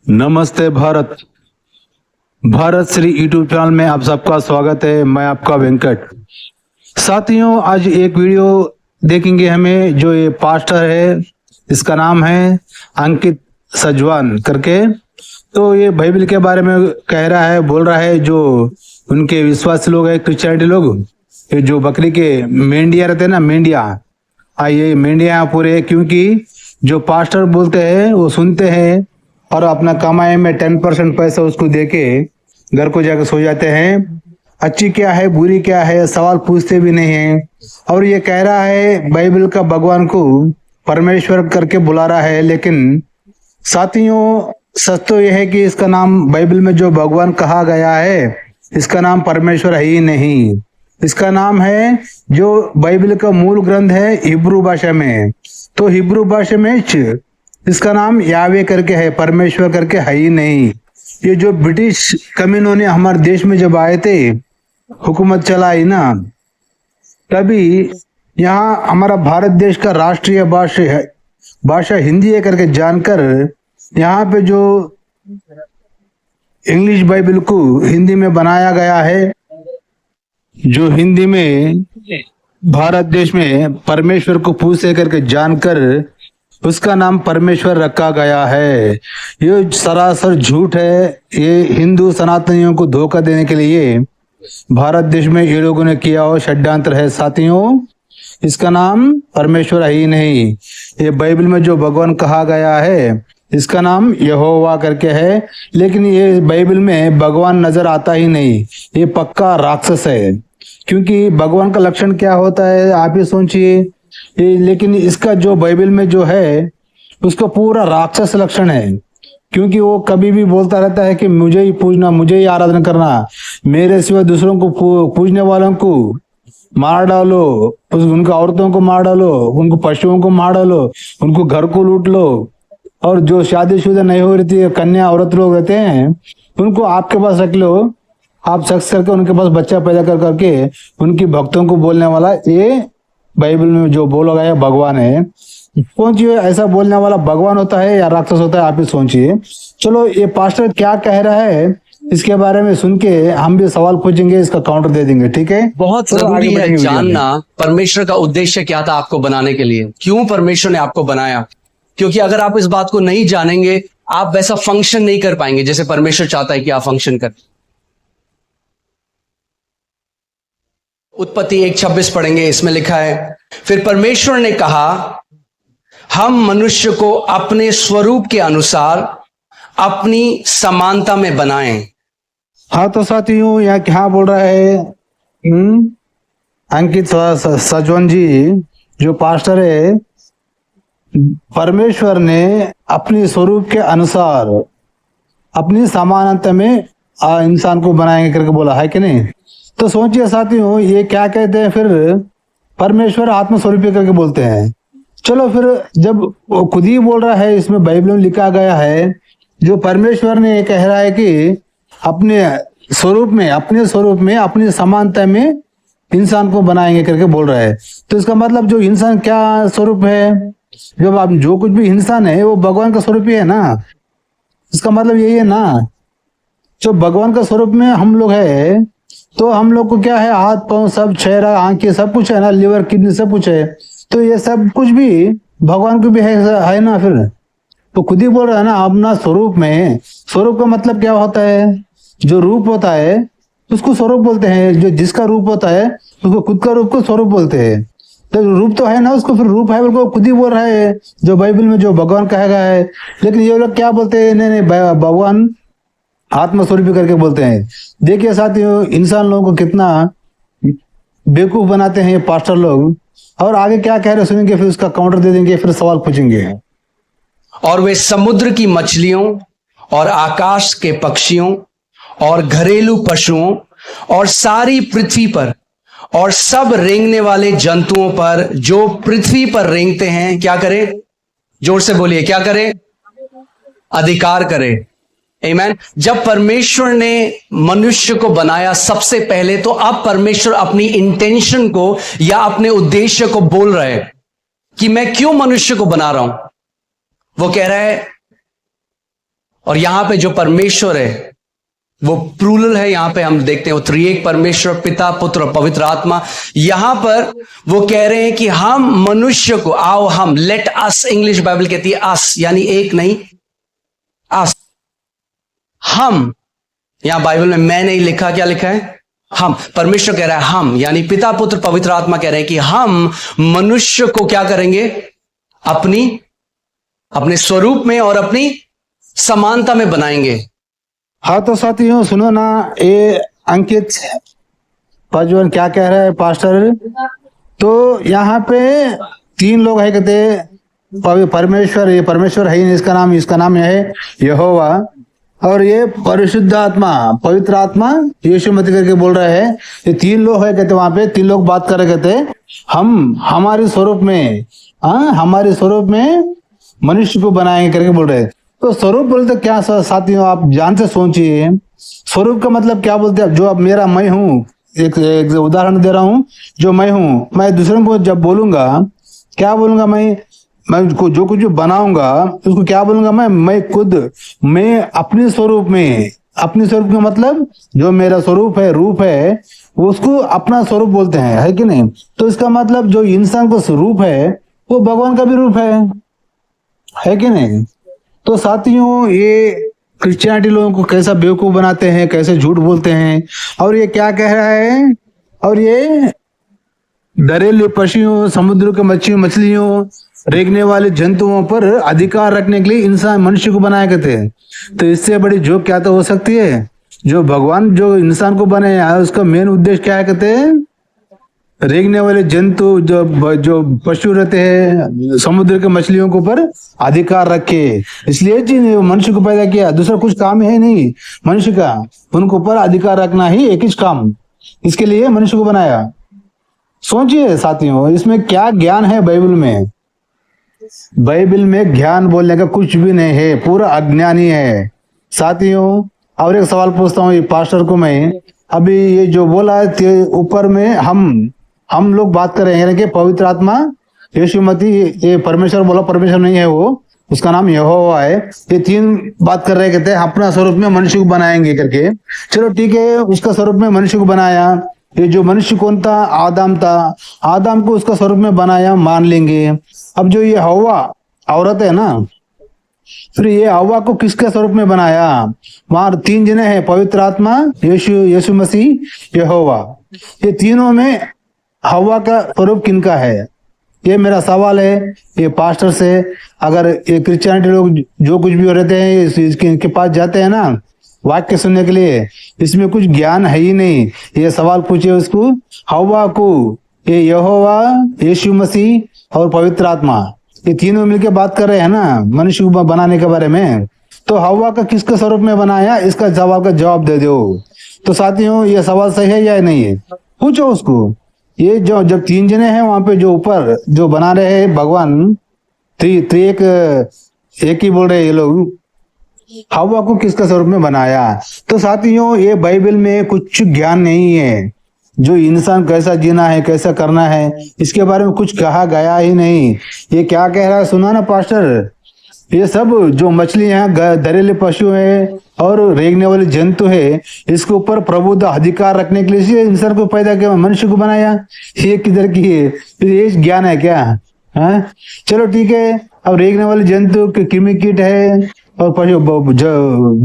नमस्ते Bharat. Bharat Shri YouTube channel में आप सबका स्वागत है। मैं आपका वेंकट। साथियों, आज एक वीडियो देखेंगे हमें जो ये पास्टर है, इसका नाम है अंकित सजवान करके। तो ये बाइबल के बारे में कह रहा है, बोल रहा है जो उनके विश्वासी लोग हैं, क्रिश्चियनिटी लोग, ये जो बकरी के मेंढिया रहते हैं ना, मेंढिया, ये मेंढिया पूरे, क्योंकि जो पास्टर बोलते हैं वो सुनते हैं और अपना कमाई में 10% पैसा उसको देके घर को जाकर सो जाते हैं। अच्छी क्या है बुरी क्या है सवाल पूछते भी नहीं है। और ये कह रहा है बाइबल का भगवान को परमेश्वर करके बुला रहा है, लेकिन साथियों सच तो यह है कि इसका नाम बाइबल में जो भगवान कहा गया है इसका नाम परमेश्वर है ही नहीं। इसका नाम है जो बाइबल का मूल ग्रंथ है हिब्रू भाषा में, तो हिब्रू भाषा में इसका नाम यावे करके है, परमेश्वर करके है ही नहीं। ये जो ब्रिटिश कम्युनों ने हमारे देश में जब आए थे, हुकूमत चलाई ना, तभी यहाँ हमारा भारत देश का राष्ट्रीय भाषा हिंदी है करके जानकर यहाँ पे जो इंग्लिश बाइबल को हिंदी में बनाया गया है, जो हिंदी में भारत देश में परमेश्वर को पूछे करके जानकर उसका नाम परमेश्वर रखा गया है। ये सरासर झूठ है। ये हिंदू सनातनियों को धोखा देने के लिए भारत देश में ये लोगों ने किया हो षड्यंत्र है। साथियों, इसका नाम परमेश्वर है ही नहीं। ये बाइबल में जो भगवान कहा गया है इसका नाम यहोवा करके है, लेकिन ये बाइबल में भगवान नजर आता ही नहीं। ये पक्का राक्षस है, क्योंकि भगवान का लक्षण क्या होता है आप ही सोचिए। लेकिन इसका जो बाइबल में जो है उसका पूरा राक्षस लक्षण है, क्योंकि वो कभी भी बोलता रहता है कि मुझे ही पूजना, मुझे ही आराधना करना, मेरे सिवा दूसरों को पूजने वालों को मार डालो, उनका औरतों को मार डालो, उनको पशुओं को मार डालो, उनको घर को लूट लो, और जो शादीशुदा नहीं हो रही कन्या औरत लोग रहते हैं उनको आपके पास रख लो, आप शख्स करके उनके पास बच्चा पैदा कर करके उनकी भक्तों को बोलने वाला ये बाइबल में जो बोला गया भगवान है। सोचिए, ऐसा बोलने वाला भगवान होता है या राक्षस होता है, आप ही सोचिए। चलो, ये पास्टर क्या कह रहा है इसके बारे में सुन के हम भी सवाल पूछेंगे, इसका काउंटर दे देंगे, ठीक है। बहुत जरूरी है जानना परमेश्वर का उद्देश्य क्या था आपको बनाने के लिए, क्यों परमेश्वर ने आपको बनाया। क्योंकि अगर आप इस बात को नहीं जानेंगे आप वैसा फंक्शन नहीं कर पाएंगे जैसे परमेश्वर चाहता है कि आप फंक्शन करें। उत्पत्ति 1:26 पढ़ेंगे, इसमें लिखा है, फिर परमेश्वर ने कहा हम मनुष्य को अपने स्वरूप के अनुसार अपनी समानता में बनाएं। हाँ, तो साथियों यहाँ क्या बोल रहा है अंकित सजवान जी जो पास्टर है, परमेश्वर ने अपने स्वरूप के अनुसार अपनी समानता में इंसान को बनाएंगे करके बोला है कि नहीं। तो सोचिए साथियों, ये क्या कहते हैं फिर, परमेश्वर आत्मस्वरूपी करके बोलते हैं। चलो फिर, जब वो खुद ही बोल रहा है, इसमें बाइबल में लिखा गया है जो परमेश्वर ने कह रहा है कि अपने स्वरूप में अपनी समानता में इंसान को बनाएंगे करके बोल रहा है। तो इसका मतलब जो इंसान क्या स्वरूप है, जब आप जो कुछ भी इंसान है वो भगवान का स्वरूप ही है ना। इसका मतलब यही है ना, जो भगवान का स्वरूप में हम लोग है तो हम लोग को क्या है, हाथ पांव सब, चेहरा, आंखें, सब कुछ है ना, लिवर किडनी सब कुछ है। तो ये सब कुछ भी भगवान को भी है ना। फिर तो खुद ही बोल रहा है ना अपना स्वरूप में। स्वरूप का मतलब क्या होता है, जो रूप होता है उसको स्वरूप बोलते हैं। जो जिसका रूप होता है उसको खुद का रूप को स्वरूप बोलते हैं। तो रूप तो है ना, उसको फिर रूप है बोल खुद ही बोल रहा है जो बाइबल में जो भगवान कहा गया है। लेकिन ये लोग क्या बोलते हैं, नहीं भगवान आत्मस्वरूपी करके बोलते हैं। देखिए साथियों, इंसान लोगों को कितना बेवकूफ बनाते हैं ये पास्टर लोग। और आगे क्या कह रहे सुनेंगे, फिर उसका काउंटर दे देंगे, फिर सवाल पूछेंगे। और वे समुद्र की मछलियों और आकाश के पक्षियों और घरेलू पशुओं और सारी पृथ्वी पर और सब रेंगने वाले जंतुओं पर जो पृथ्वी पर रेंगते हैं क्या करें, जोर से बोलिए, क्या करें, अधिकार करें। आमीन। जब परमेश्वर ने मनुष्य को बनाया सबसे पहले, तो अब परमेश्वर अपनी इंटेंशन को या अपने उद्देश्य को बोल रहे हैं कि मैं क्यों मनुष्य को बना रहा हूं। वो कह रहा है और यहां पे जो परमेश्वर है वो प्लूरल है। यहां पे हम देखते हैं वो त्रिएक परमेश्वर, पिता, पुत्र और पवित्र आत्मा। यहां पर वो कह रहे हैं कि हम मनुष्य को, आओ हम, लेट अस, इंग्लिश बाइबल कहती है अस, यानी एक नहीं, अस, हम। यहां बाइबल में मैं नहीं लिखा, क्या लिखा है? हम। परमेश्वर कह रहा है हम, यानी पिता, पुत्र, पवित्र आत्मा कह रहे हैं कि हम मनुष्य को क्या करेंगे? अपने स्वरूप में और अपनी समानता में बनाएंगे। हाँ तो साथियों सुनो ना, ये अंकित पाजवान क्या कह रहा है पास्टर। तो यहाँ पे 3 लोग है, कहते परमेश्वर, ये परमेश्वर है ही नहीं, इसका नाम है यहोवा, और ये परिशुद्ध आत्मा, पवित्र आत्मा यीशु मसीह करके बोल रहे हैं। ये 3 लोग है, कहते वहां पे 3 लोग बात कर रहे, कहते हम हमारे स्वरूप में, हमारे स्वरूप में मनुष्य को बनाएंगे करके बोल रहे हैं। तो स्वरूप बोलते क्या साथियों, आप ध्यान से सोचिए, स्वरूप का मतलब क्या बोलते हैं? जो अब मेरा मैं हूँ, एक उदाहरण दे रहा हूँ, जो मैं हूँ, मैं दूसरों को जब बोलूंगा, क्या बोलूंगा? मैं जो कुछ बनाऊंगा उसको क्या बोलूंगा? मैं खुद, मैं अपने स्वरूप में, अपने स्वरूप का मतलब जो मेरा स्वरूप है, रूप है, उसको अपना स्वरूप बोलते हैं, है कि नहीं? तो इसका मतलब जो इंसान का स्वरूप है वो भगवान का भी रूप है कि नहीं? तो साथियों ये क्रिश्चियनिटी लोगों को कैसा बेवकूफ बनाते हैं, कैसे झूठ बोलते हैं। और ये क्या कह रहा है? और ये दरियाई पशुओं, समुद्र के मछलियों, रेंगने वाले जंतुओं पर अधिकार रखने के लिए इंसान, मनुष्य को बनाए गए थे। तो इससे बड़ी जोक क्या तो हो सकती है? जो भगवान जो इंसान को बनाया उसका मेन उद्देश्य क्या है? कहते हैं रेंगने वाले जंतु, जो पशु रहते हैं, समुद्र के मछलियों के ऊपर अधिकार रखे, इसलिए जी मनुष्य को पैदा किया। दूसरा कुछ काम है नहीं मनुष्य का, उनके ऊपर अधिकार रखना ही एक ही काम, इसके लिए मनुष्य को बनाया। सोचिए साथियों, इसमें क्या ज्ञान है बाइबल में? बाइबल में ज्ञान बोलने का कुछ भी नहीं है, पूरा अज्ञानी है साथियों। और एक सवाल पूछता हूँ ये पास्टर को मैं, अभी ये जो बोला है ऊपर में हम लोग बात कर रहे हैं कि पवित्र आत्मा, यीशु मसीह, ये परमेश्वर बोला, परमेश्वर नहीं है वो, उसका नाम यहोवा है। ये 3 बात कर रहे, कहते हैं अपना स्वरूप में मनुष्य को बनाएंगे करके। चलो ठीक है, उसका स्वरूप में मनुष्य को बनाया। ये जो मनुष्य कौन था? आदम था। आदम को उसका स्वरूप में बनाया, मान लेंगे। अब जो ये हवा औरत है ना, फिर ये हवा को किसके स्वरूप में बनाया? वहां 3 जने हैं, पवित्र आत्मा, यीशु मसीह, यहोवा। ये तीनों में हवा का स्वरूप किनका है? ये मेरा सवाल है ये पास्टर से। अगर ये क्रिश्चियनिटी लोग जो कुछ भी रहते हैं इनके पास जाते हैं ना वाक्य सुनने के लिए, इसमें कुछ ज्ञान है ही नहीं। ये सवाल पूछे उसको, हवा को, ये यहोवा, यीशु मसीह और पवित्र आत्मा, ये तीनों मिलकर बात कर रहे हैं ना मनुष्य को बनाने के बारे में। तो हवा का किसके स्वरूप में बनाया? इसका सवाल का जवाब दे दो। तो साथियों ये सवाल सही है या नहीं है? पूछो उसको। ये जो जब 3 जने हैं वहां पे जो ऊपर जो बना रहे हैं भगवान, त्रिएक एक ही बोल रहे हैं ये लोग, हवा को किसका स्वरूप में बनाया? तो साथियों ये बाइबल में कुछ ज्ञान नहीं है। जो इंसान कैसा जीना है, कैसा करना है, इसके बारे में कुछ कहा गया ही नहीं। ये क्या कह रहा है सुना ना पास्टर? ये सब जो मछलियां, दरियाई पशु है और रेंगने वाले जंतु है, इसके ऊपर प्रभुत्व अधिकार रखने के लिए इंसान को पैदा किया, मनुष्य को बनाया। ये किधर की है? ये ज्ञान है क्या? हाँ चलो ठीक है। अब रेंगने वाले जंतु कृमि कीट है और पशु,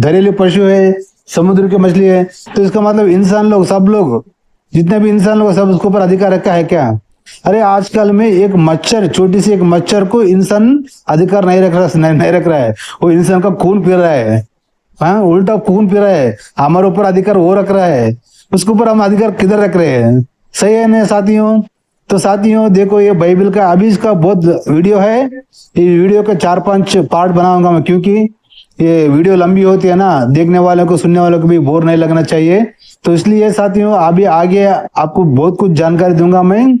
दरियाई पशु है, समुद्र की मछली है, तो इसका मतलब इंसान लोग, सब लोग, जितने भी इंसान लोग, सब उसके ऊपर अधिकार रखा है क्या? अरे आजकल में एक मच्छर, छोटी सी एक मच्छर को इंसान अधिकार नहीं रख रहा है। वो इंसान का खून पी रहा है, हाँ उल्टा खून पी रहा है। हमारे ऊपर अधिकार वो रख रहा है, उसके ऊपर हम अधिकार किधर रख रहे हैं? सही है ना साथियों? तो साथियों देखो ये बाइबल का अभी इसका बहुत वीडियो है, ये वीडियो के 4-5 पार्ट बनाऊंगा मैं, क्योंकि ये वीडियो लंबी होती है ना, देखने वालों को, सुनने वालों को भी बोर नहीं लगना चाहिए। तो इसलिए साथियों अभी आगे आपको बहुत कुछ जानकारी दूंगा मैं।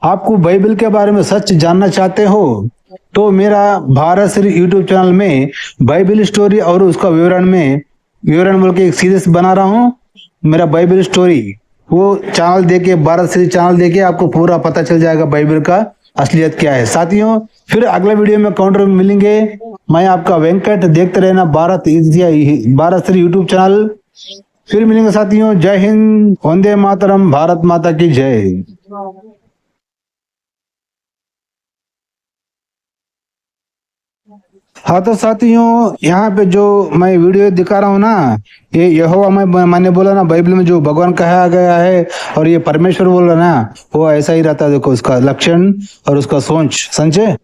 आपको बाइबल के बारे में सच जानना चाहते हो तो मेरा भारत श्री यूट्यूब चैनल में बाइबल स्टोरी और उसका विवरण बोल के एक सीरीज बना रहा हूँ, मेरा बाइबल स्टोरी। वो चैनल देके, भारत श्री चैनल देके आपको पूरा पता चल जाएगा बाइबल का असलियत क्या है। साथियों फिर अगला वीडियो में काउंटर में मिलेंगे। मैं आपका वेंकट, देखते रहना भारत श्री यूट्यूब चैनल। फिर मिलेंगे साथियों। जय हिंद, वंदे मातरम, भारत माता की जय। हाँ तो साथियों, यहाँ पे जो मैं वीडियो दिखा रहा हूँ ना, ये यहोवा, मैंने बोला ना बाइबल में जो भगवान कहा गया है और ये परमेश्वर बोल रहा ना, वो ऐसा ही रहता है। देखो उसका लक्षण और उसका सोच, समझे।